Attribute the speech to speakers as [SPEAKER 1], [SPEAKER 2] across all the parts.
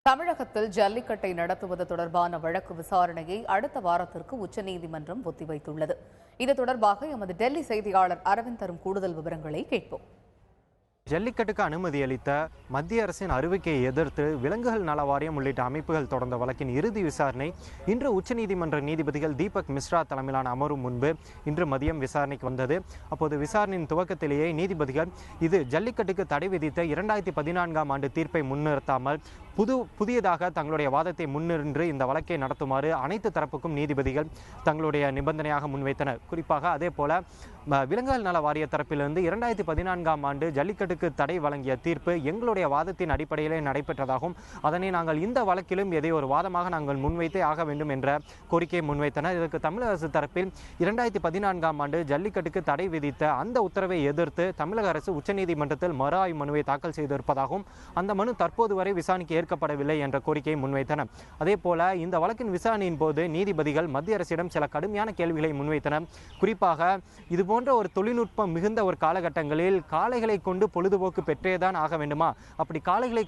[SPEAKER 1] தமிழகத்தில் ஜல்லிக்கட்டை நடத்துவது தொடர்பான வழக்கு விசாரணையை அடுத்த வாரத்திற்கு உச்சநீதிமன்றம் ஒத்திவைத்துள்ளது. இது தொடர்பாக எமது டெல்லி செய்தியாளர் அரவிந்த் தரும் கூடுதல் விவரங்களை கேட்போம்.
[SPEAKER 2] ஜல்லிக்கட்டுக்கு அனுமதி அளித்த மத்திய அரசின் அறிவிக்கையை எதிர்த்து விலங்குகள் நல வாரியம் உள்ளிட்ட அமைப்புகள் தொடர்ந்த வழக்கின் இறுதி விசாரணை இன்று உச்சநீதிமன்ற நீதிபதிகள் தீபக் மிஸ்ரா தலைமையிலான அமர்வு முன்பு இன்று மதியம் விசாரணைக்கு வந்தது. அப்போது விசாரணையின் துவக்கத்திலேயே நீதிபதிகள் இது ஜல்லிக்கட்டுக்கு தடை விதித்த 2014ஆம் ஆண்டு தீர்ப்பை முன்னிறுத்தாமல் புதியதாக தங்களுடைய வாதத்தை முன்னின்று இந்த வழக்கை நடத்துமாறு அனைத்து தரப்புக்கும் நீதிபதிகள் தங்களுடைய நிபந்தனையாக முன்வைத்தனர். குறிப்பாக அதே போல விலங்குகள் நல வாரிய தரப்பிலிருந்து 2014ஆம் ஆண்டு ஜல்லிக்கட்டுக்கு தடை வழங்கிய தீர்ப்பு எங்களுடைய வாதத்தின் அடிப்படையிலே நடைபெற்றதாகவும் அதனை நாங்கள் இந்த வழக்கிலும் எதை ஒரு வாதமாக நாங்கள் முன்வைத்தே ஆக வேண்டும் என்ற கோரிக்கையை முன்வைத்தனர். இதற்கு தமிழக அரசு தரப்பில் 2014ஆம் ஆண்டு ஜல்லிக்கட்டுக்கு தடை விதித்த அந்த உத்தரவை எதிர்த்து தமிழக அரசு உச்சநீதிமன்றத்தில் மறு ஆய்வு மனுவை தாக்கல் செய்திருப்பதாகவும் அந்த மனு தற்போது வரை விசாரணைக்கு ஏற்கப்படவில்லை என்ற கோரிக்கையை முன்வைத்தனர். அதே போல இந்த வழக்கின் விசாரணையின் போது நீதிபதிகள் மத்திய அரசிடம் சில கடுமையான கேள்விகளை முன்வைத்தனர். குறிப்பாக இதுபோன்ற ஒரு தொழில்நுட்பம் மிகுந்த ஒரு காலகட்டங்களில் காளைகளை கொண்டு பொழுதுபோக்கு பெற்றேதான் ஆக வேண்டுமா? அப்படி காளைகளை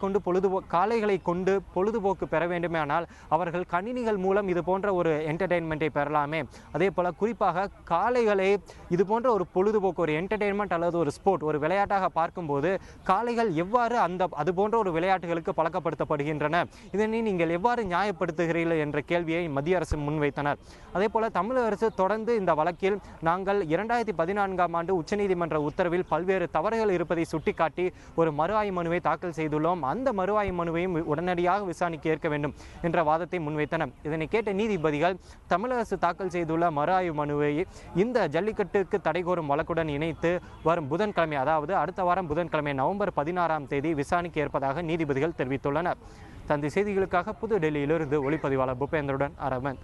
[SPEAKER 2] கொண்டு பொழுதுபோக்கு பெற வேண்டுமானால் அவர்கள் கணினிகள் மூலம் இது போன்ற ஒரு என்டர்டெயின்மெண்ட்டை பெறலாமே. அதே போல குறிப்பாக காளைகளை இது போன்ற ஒரு பொழுதுபோக்கு ஒரு என்டர்டெயின்மெண்ட் அல்லது ஒரு ஸ்போர்ட் ஒரு விளையாட்டாக பார்க்கும்போது காளைகள் எவ்வாறு அது போன்ற ஒரு விளையாட்டுகளுக்கு பழக்கப்படுத்தப்படுகின்றன, இதனை நீங்கள் எவ்வாறு நியாயப்படுத்துகிறீர்கள் என்ற கேள்வியை மத்திய அரசு முன்வைத்தனர். அதே போல தமிழக அரசு தொடர்ந்து இந்த வழக்கில் நாங்கள் 2014ஆம் ஆண்டு உச்சநீதிமன்ற உத்தரவில் பல்வேறு தவறுகள் இருப்பதை சுட்டிக்காட்டி ஒரு மறு ஆய்வு மனுவை தாக்கல் செய்துள்ளோம், அந்த மறு ஆய்வு மனுவையும் உடனடியாக விசாரணைக்கு ஏற்க வேண்டும் என்ற வாதத்தை முன்வைத்தனர். இதனை கேட்ட நீதிபதிகள் தமிழக அரசு தாக்கல் செய்துள்ள மறு ஆய்வு மனுவை இந்த ஜல்லிக்கட்டுக்கு தடை கோரும் வழக்குடன் இணைத்து வரும் புதன்கிழமை, அதாவது அடுத்த வாரம் புதன்கிழமை நவம்பர் 16ஆம் தேதி விசாரணைக்கு ஏற்பதாக நீதிபதிகள் தெரிவித்துள்ளனர். தந்தி செய்திகளுக்காக புது டெல்லியிலிருந்து ஒளிப்பதிவாளர் பூபேந்திரனுடன் அரவிந்த்.